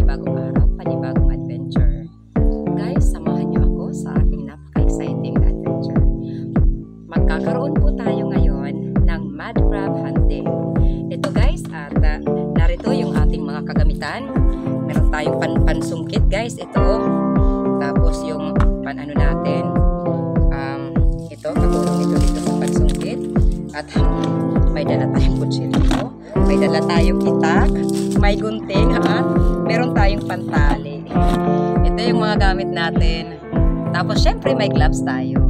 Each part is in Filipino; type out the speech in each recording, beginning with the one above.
panibagong araw, panibagong adventure. Guys, samahan niyo ako sa aking napaka-exciting na adventure. Magkakaroon po tayo ngayon ng mud crab hunting. Ito guys, at narito yung ating mga kagamitan. Meron tayong pansungkit guys, ito. Tapos yung pan-ano natin, ito, katulong ito dito sa pansungkit. At may dala tayong kutsilyo, may dala tayong itak, may gunting, at meron tayong pantali. Ito yung mga gamit natin. Tapos syempre may gloves tayo.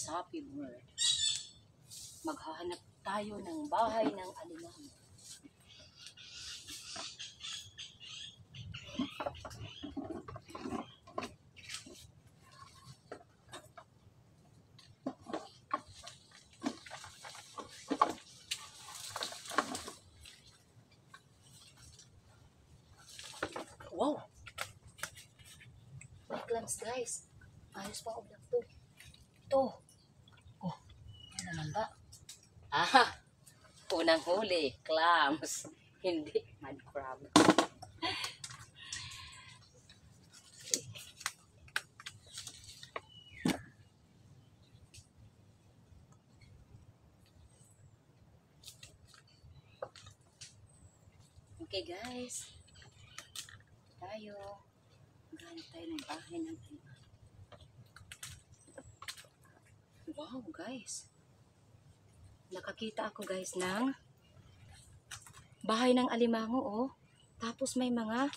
Happy bird. Maghahanap tayo ng bahay ng alimango. Wow! May clams guys. Ayos pa ako to. Ito. Oh, ano naman ba? Ah, unang huli, clams. Hindi, mud crab. Okay guys. Tayo. Maghanap tayo ng bahay ng alimango. Wow guys, nakakita ako guys ng bahay ng alimango oh. Tapos may mga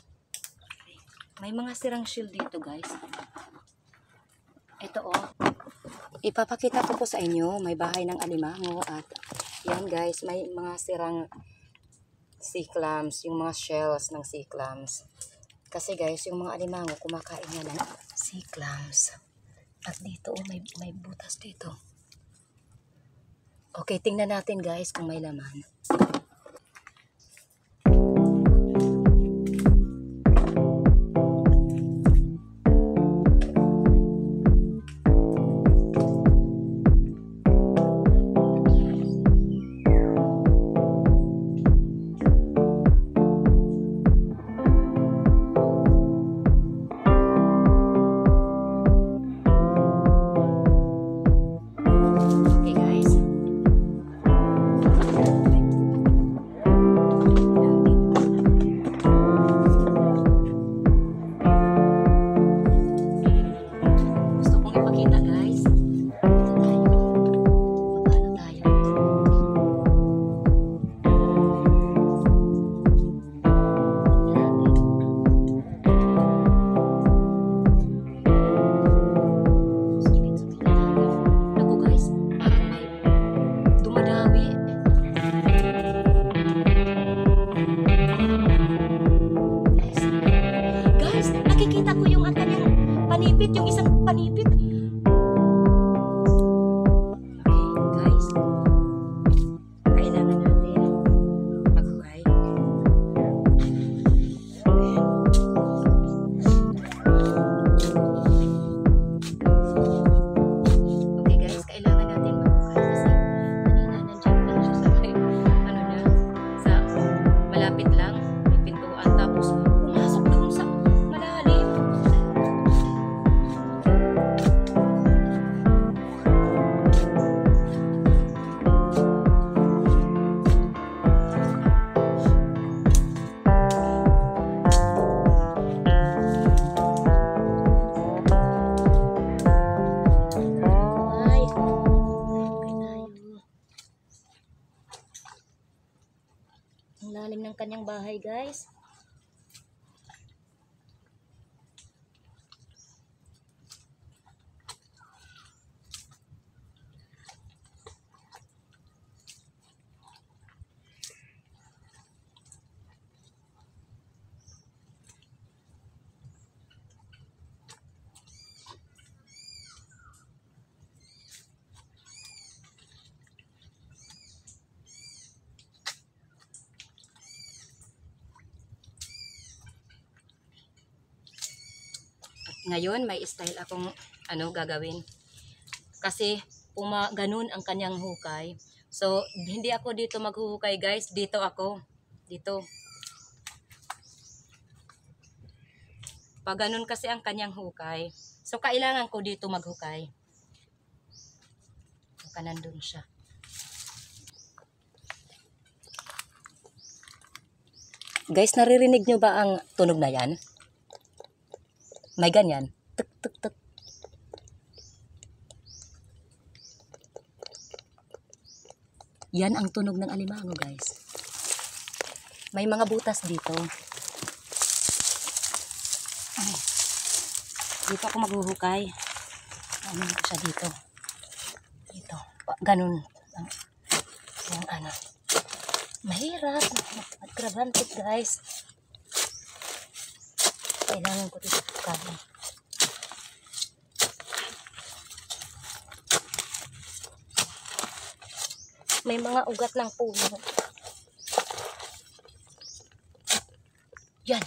sirang shield dito guys. Ito oh, ipapakita ko po sa inyo, may bahay ng alimango. At yan guys, may mga sirang sea clams, yung mga shells ng sea clams. Kasi guys, yung mga alimango kumakain na ng sea clams. At dito, oh, may butas dito. Okay, tingnan natin guys kung may laman. Ang lalim ng kanyang bahay, guys. Ngayon, may style akong gagawin. Kasi ganun ang kanyang hukay. So, hindi ako dito maghuhukay, guys. Dito ako. Dito. Pag ganun kasi ang kanyang hukay. So, kailangan ko dito maghukay. Baka nandun siya. Guys, naririnig nyo ba ang tunog na yan? May ganyan. Tuk, tuk, tuk. Yan ang tunog ng alimango, guys. May mga butas dito. Ay. Dito ako maghuhukay. Ano ko siya dito? Dito. Ganun. Yung Mahirap. Magkrabantik, guys. Kailangan ko dito hukayin. May mga ugat ng puno. Yan.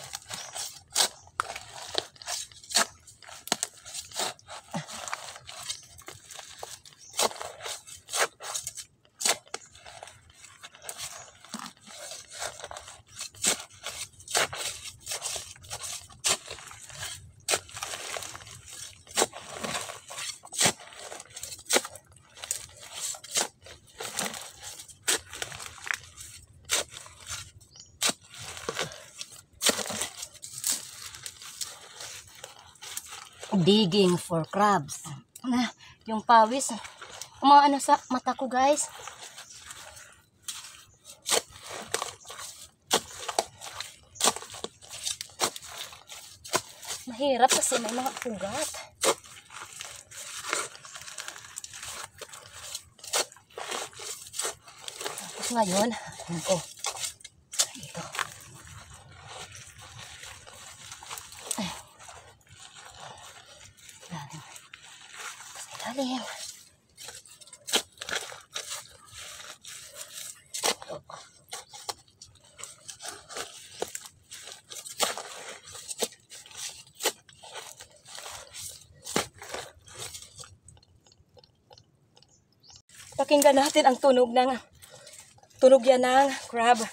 Digging for crabs. Yung pawis, umaano sa mata ko, guys. Mahirap kasi may mga ugat. Tapos ngayon, dito. Ilalim. Pakinggan natin ang tunog yan ng crab.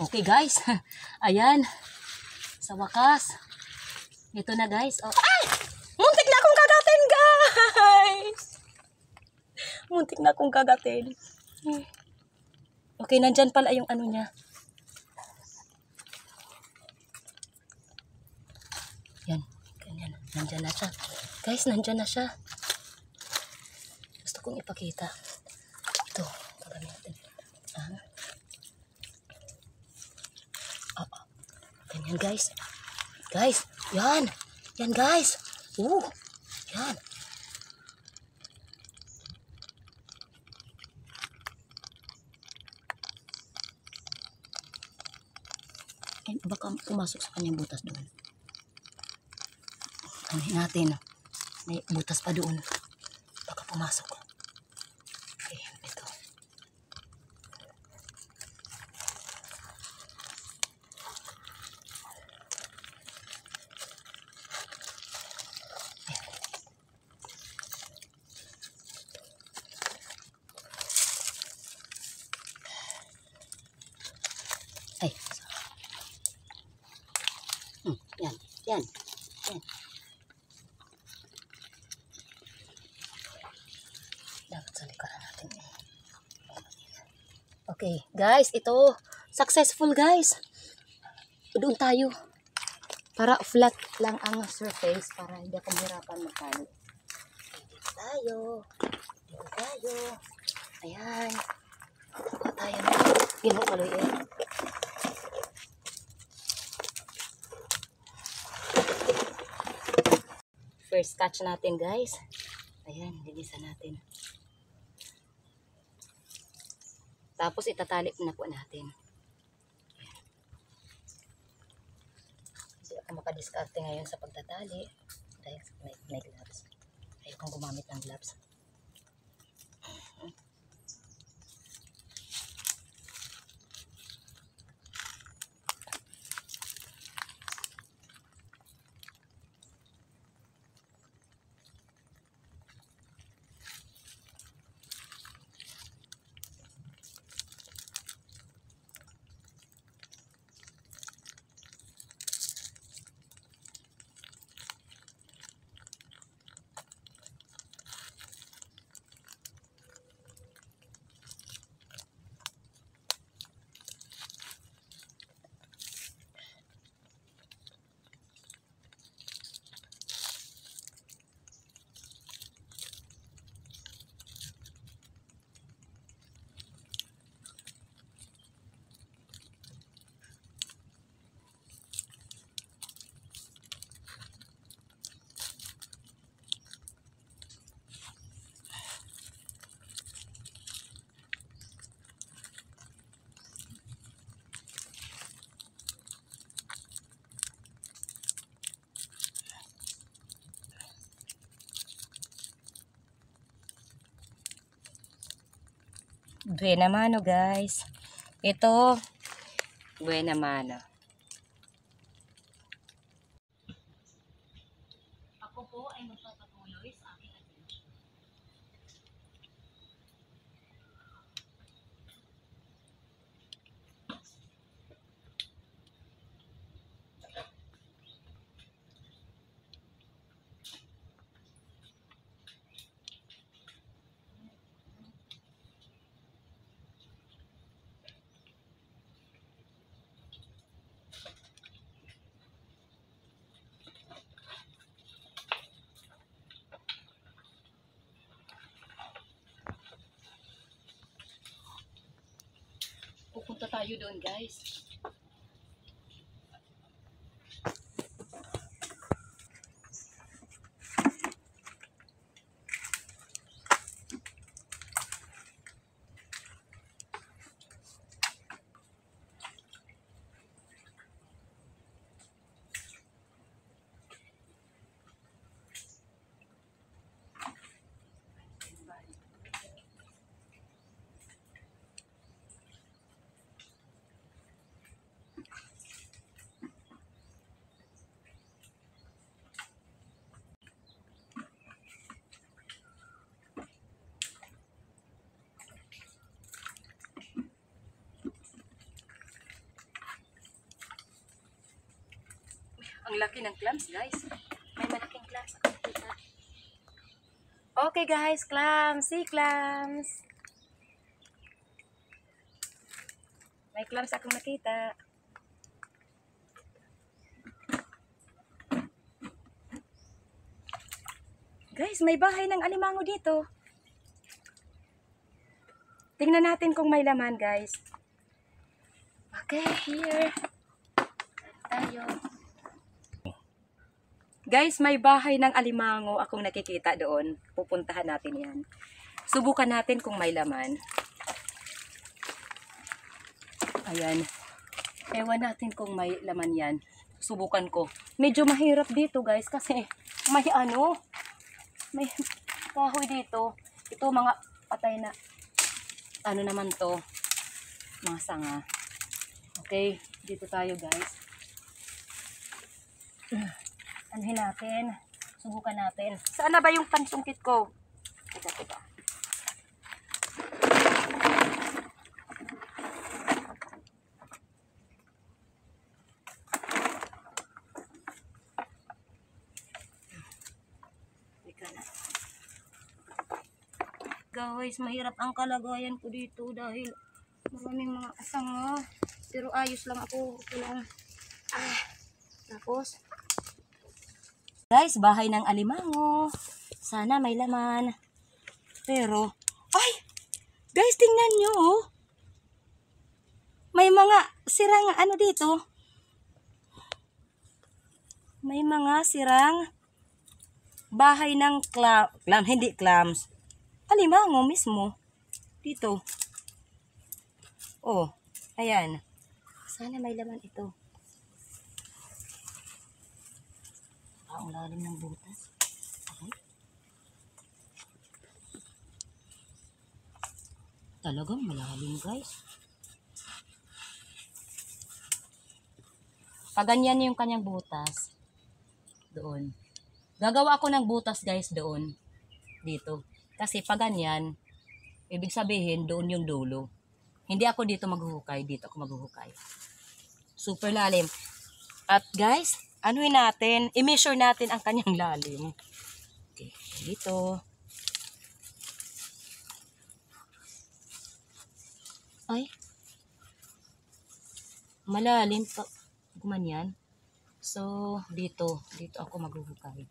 Okay guys, ayan, sa wakas, ito na guys. Oh. Ay! Muntik na akong kagatin guys! Muntik na akong kagatin. Okay, nandyan pala yung ano niya. Yan, ganyan, nandyan na siya. Guys, nandyan na siya. Gusto kong ipakita. Ito, gagamitin. Ganyan guys. Guys, yan. Yan guys. Yan. Ay, baka pumasok sa kanyang butas doon. Ano natin? May butas pa doon. Baka pumasok. Okay, ito. Ay. Yan. Yan. Yan. Dapat sa likaran natin. Okay, guys, ito. Successful, guys. Doon tayo. Para flat lang ang surface para hindi ako mahirapan magkali. Dito tayo. Dito tayo. Ayan. Kuha tayo na. Ginukaloy eh. First catch natin guys. Ayan, lilisan natin. Tapos itatali na po natin. Ayan. Hindi ako makadiskarte ngayon sa pagtatali. Dahil may gloves. Ayaw kong gumamit ng gloves. Buena mano guys. Ito, buena mano. Ako po ay magpapatuloy sa aking adventure. Pupunta tayo doon guys. Ang laki ng clams, guys. May malaking clams ako nakita. Okay, guys. Clams. See clams. May clams akong nakita. Guys, may bahay ng alimango dito. Tingnan natin kung may laman, guys. Okay, here. Tayo. Guys, may bahay ng alimango akong nakikita doon. Pupuntahan natin yan. Subukan natin kung may laman. Ayan. Ewan natin kung may laman yan. Subukan ko. Medyo mahirap dito, guys, kasi may may kahoy dito. Ito mga patay na ano naman to, mga sanga. Okay, dito tayo, guys. Anuhin natin. Subukan natin. Saan na ba yung pansungkit ko? Teka. Guys, mahirap ang kalagayan ko dito dahil maraming mga sanga. Pero ayos lang ako. Kailangan. Tapos, guys, bahay ng alimango. Sana may laman. Pero, ay! Guys, tingnan nyo, oh. May mga sirang ano dito. May mga sirang bahay ng hindi clams. Alimango mismo. Dito. Oh, ayan. Sana may laman ito. Ang lalim ng butas. Okay. Talagang malalim, guys. Paganyan yung kanyang butas. Doon. Gagawa ako ng butas, guys, doon. Dito. Kasi pag ganyan, ibig sabihin, doon yung dulo. Hindi ako dito maghuhukay, dito ako maghuhukay. Super lalim. At guys, anuhin natin, i-measure natin ang kanyang lalim. Okay, dito. Ay. Malalim pa. Gumanyan. So, dito ako maghuhukay.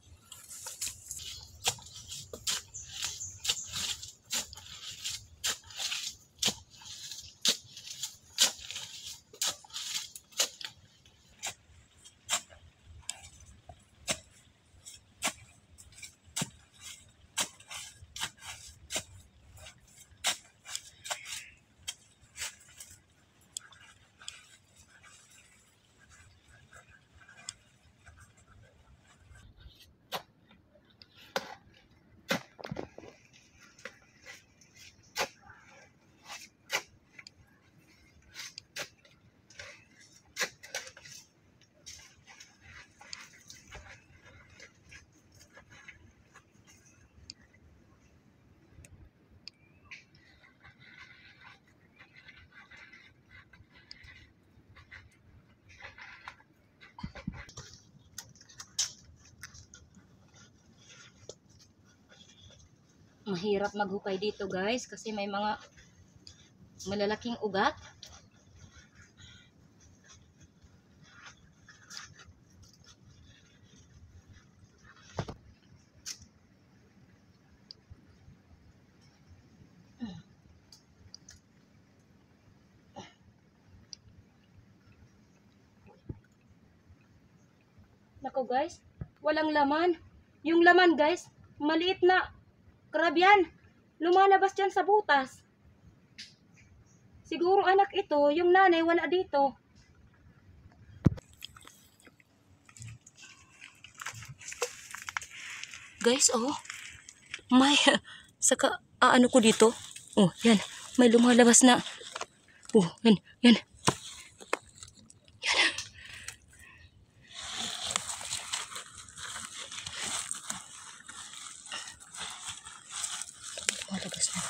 Mahirap maghukay dito, guys, kasi may mga malalaking ugat. Nako, guys, walang laman. Yung laman, guys, maliit na crab yan. Lumalabas dyan sa butas. Siguro anak ito, yung nanay wala dito. Guys, oh. May, saka, ano ko dito? Oh, yan. May lumalabas na. Oh, yan, yan. Lumalabas na.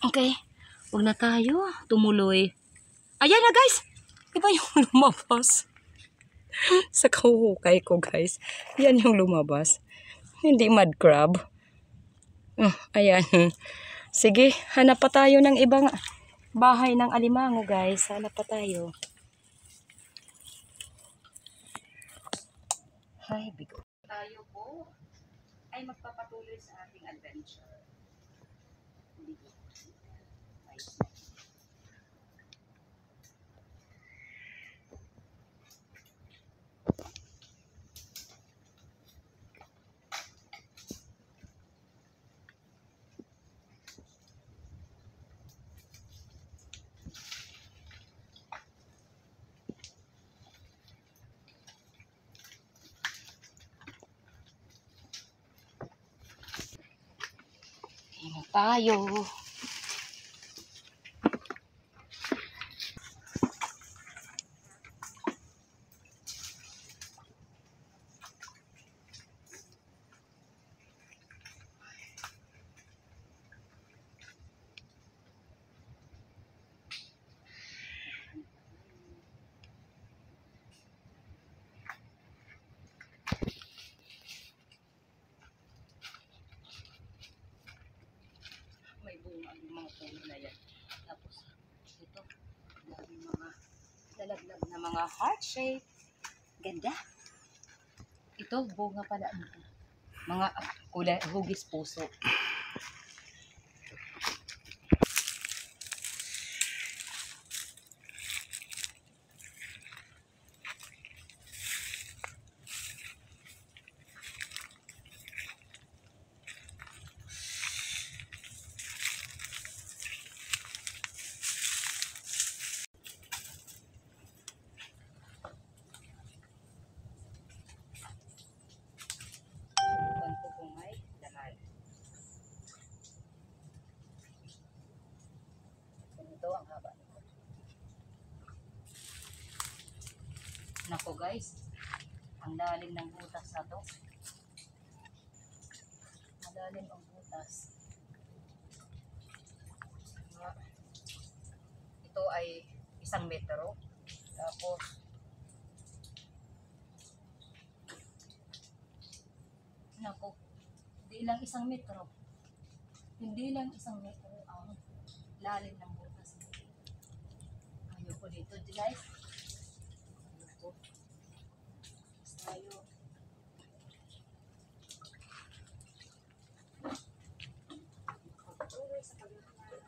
Okay. Huwag na tayo. Tumuloy. Ayan na guys! Iba yung lumabas. Sa kahuhukay ko guys. Yan yung lumabas. Hindi mud crab. Ayan. Sige, hanap pa tayo ng ibang bahay ng alimango guys. Hanap pa tayo. Ay, bigo. Tayo po ay magpapatuloy sa ating adventure. Bigo. Ay, tayo. May bunga ang mga puno na yan. Tapos, ito, dami mga lalaglag na mga heart shape. Ganda. Ito, bunga pala. Mga kulay, hugis puso. Ito ang haba nito. Nako guys, ang lalim ng butas na to. Malalim ang butas. Ito ay 1 metro. Tapos nako, hindi lang 1 metro. Hindi lang 1 metro ang lalim ng butas. Ayoko dito guys. Ayoko. Tayo. Patuloy sa paglalakad.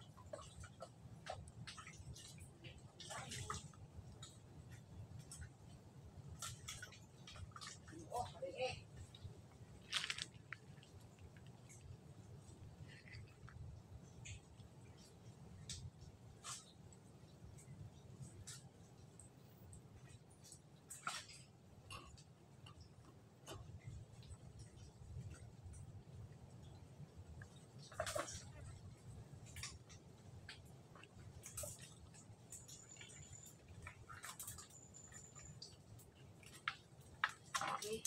Okay.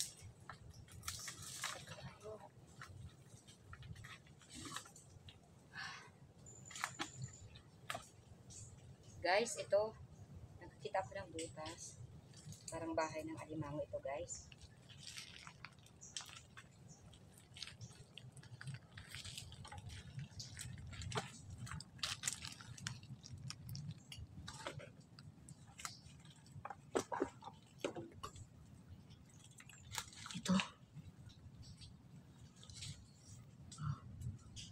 Guys, ito, nakakita ko ng butas. Parang bahay ng alimango ito guys. Ito.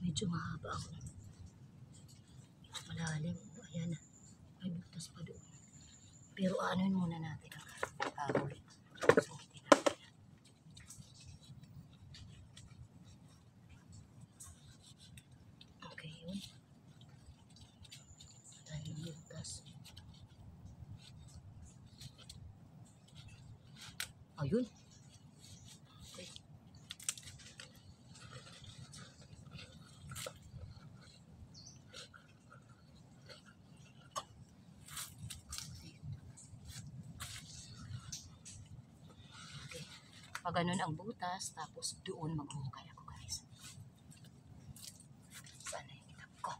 Medyo mahaba ako. Malalim. Ayan. May butas pa doon. Pero anuin muna natin ang kahoy. Sukitin natin. Okay, yun. Dahil butas. Ayun. Okay. Pag ganun ang butas, tapos doon maghuhukay ako guys. Sana yung itak ko.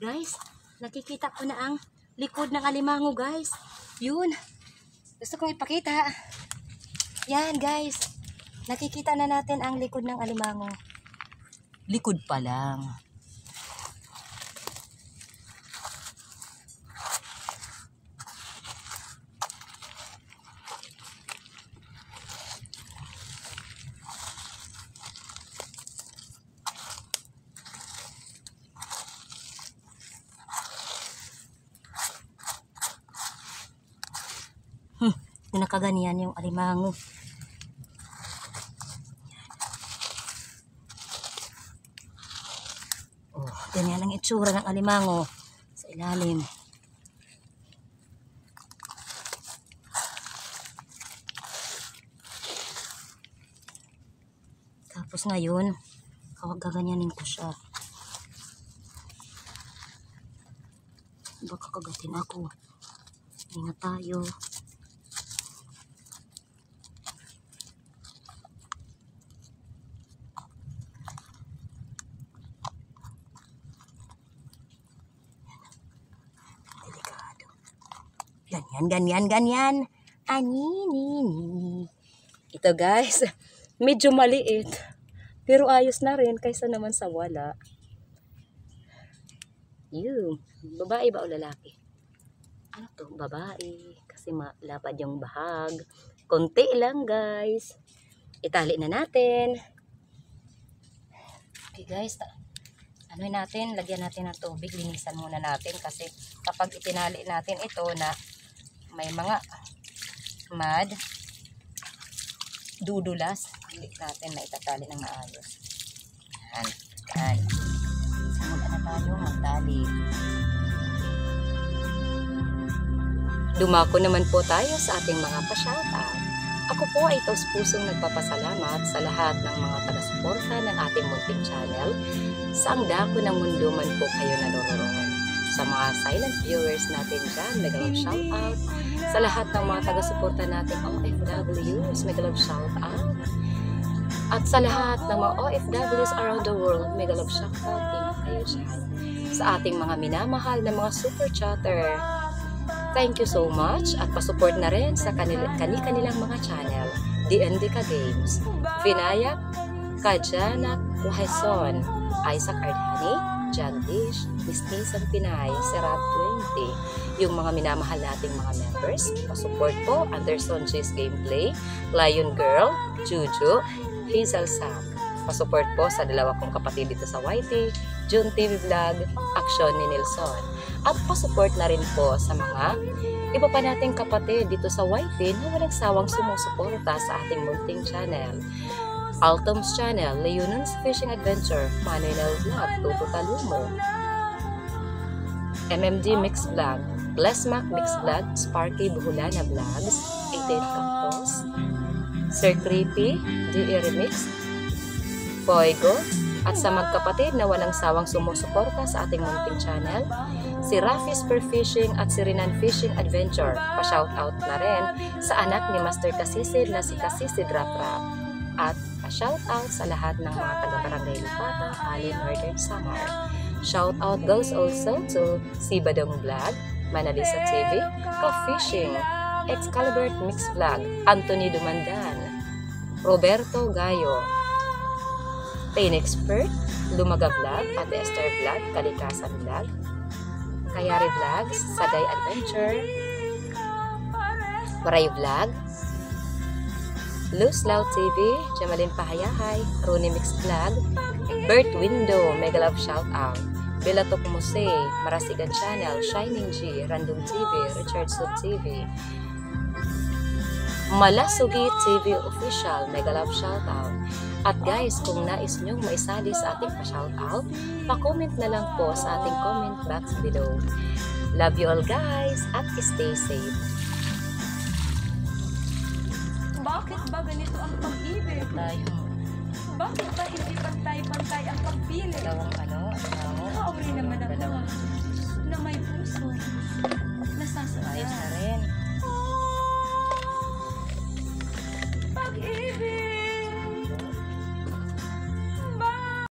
Guys, nakikita ko na ang likod ng alimango, guys. Yun. Gusto kong ipakita. Yan, guys. Nakikita na natin ang likod ng alimango. Likod pa lang. Nakaganyan yung alimango. Oh, ganyan ang itsura ng alimango sa ilalim. Tapos ngayon, gaganyanin ko siya. Baka kagatin ako. Ingat tayo. Ganyan. Anini. Ito guys, medyo maliit. Pero ayos na rin kaysa naman sa wala. Yun. Babae ba o lalaki? Ano to? Babae. Kasi malapad yung bahag. Konti lang guys. Itali na natin. Okay guys, lagyan natin ng tubig, linisan muna natin kasi kapag itinali natin ito na may mga mud, dudulas, hindi natin na itatali ng maayos. Yan. Simula na tayo magtali. Dumako naman po tayo sa ating mga pa-shoutout. Ako po ay taus-pusong nagpapasalamat sa lahat ng mga taga-suporta ng ating munting channel. Sa ang dako ng mundo man po kayo naroroon. Sa mga silent viewers natin dyan, mega love shoutout. Sa lahat ng mga taga-suporta natin OFWs, mega love shoutout. At sa lahat ng mga OFWs around the world, mega love shoutout din kayo dyan. Sa ating mga minamahal na mga super chatter, thank you so much at pasupport na rin sa kanilang mga channel. DNDK Games, Vinayak, Kajana Kuhason, Isaac Ardhani, Jagdish, Mistisang Pinay, Serap 20, yung mga minamahal nating mga members. Pasupport po, Anderson G's Gameplay, Lion Girl, Juju, Hazel Sak. Pasupport po sa dalawa kong kapatid dito sa YT, June TV Vlog, Action ni Nelson. At pasupport na rin po sa mga iba pa nating kapatid dito sa YT na walang sawang sumusuporta sa ating munting channel. Altom's Channel, Leonon's Fishing Adventure, Manuel Vlog, Toto Talumo, MMD Mix Vlog, Blessmac Mix Vlog, Sparky Buhulana Vlogs, 18 Campos, Sir Creepy, DE Remix, Poigo, at sa magkapatid na walang sawang sumusuporta sa ating munting channel, si Rafi Spear Fishing at si Rinan Fishing Adventure. Pa-shoutout na rin sa anak ni Master Kasisid na si Kasisid Rap Rap. At pa-shoutout sa lahat ng mga taga-barangay Lipata, Alin, Northern Samar. Shoutout goes also to si Badong Vlog, Manalisa TV, Ka-Fishing, Excalibur Mix Vlog, Anthony Dumandan, Roberto Gayo, Pain Expert, Lumaga Vlog, Ate Esther Vlog, Kalikasan Vlog, Kayari Vlogs, Sagay Adventure, Waray Vlog, Luz Lau TV, Jamalin Pahayahay, Rooney Mix Vlog, Bert Window, Mega Love Shoutout, Belatok Muse, Marasigan Channel, Shining G, Random TV, Richard Sub TV, Malasugi TV Official, Mega Love Shoutout. At guys, kung nais nyong maisali sa ating pa-shoutout, pa-comment na lang po sa ating comment box below. Love you all guys, at stay safe. Bakit ba ganito ang pag-ibig? Bakit ba hindi pantay-pantay ang pagpili? Gawang ano? Kaaway naman ang